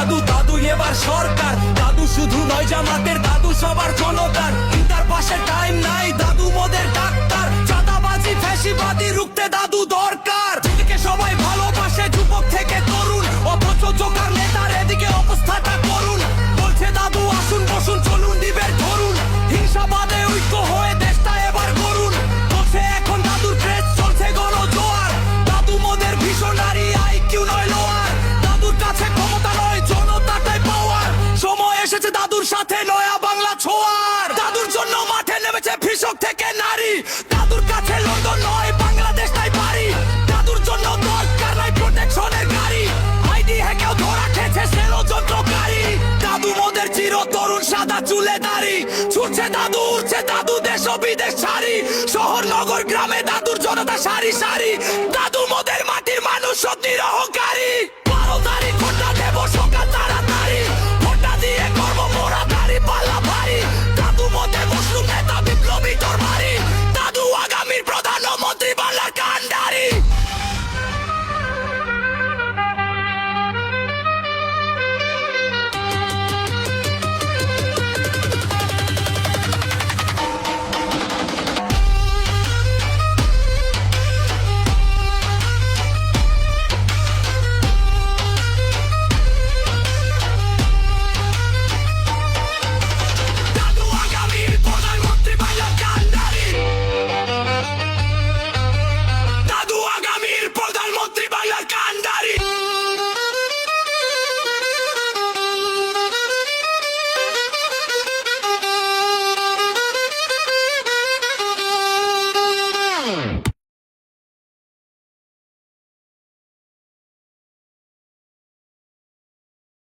দাদু দাদু এবার সরকার, দাদু শুধু নয় জামাতের, দাদু সবার জনতার। ইন্টার পাশে টাইম নাই, দাদু মোদের ডাক্তার। চাঁদাবাজি ফ্যাসিবাদী রুখতে দাদু দরকার। এদিকে সবাই ভালোবাসে যুবক থেকে তরুণ, অথচ জোকার নেতার এদিকে অবস্থাটা করুন। বলছে দাদু আসুন বসুন চলুন ডিবেট ধরুন, হিংসাবাদে ঐক্য হয়ে দেশটা এবার গড়ুন। বলছে এখন দাদুর ক্রেজ চলছে গণজোয়ার, দাদু মোদের ভিশনারি আইকিউ নয় লোয়ার। দাদুর কাছে ক্ষমতা নয় জনতাটাই পাওয়ার, সময় এসেছে দাদুর সাথে নয়া বাংলা ছোঁয়ার। দাদুর জন্য মাঠে নেমেছে কৃষক থেকে নারী, দাদুর কাছে লন্ডন নয় বাংলাদেশটাই বাড়ি। দাদুর জন্য দরকার নাই প্রোটেকশনের গাড়ি, আইডি হ্যাকেও ধরা খেয়েছে সেলো যন্ত্রকারী। দাদু মোদের চির তরুণ সাদা চুলে দাড়ি, ছুটছে দাদু উঠছে দাদু দেশ ও বিদেশ ছাড়ি। শহর নগর গ্রামে দাদুর জনতা সারি সারি, দাদু মোদের মাটির মানুষ সত্যির অহংকারী।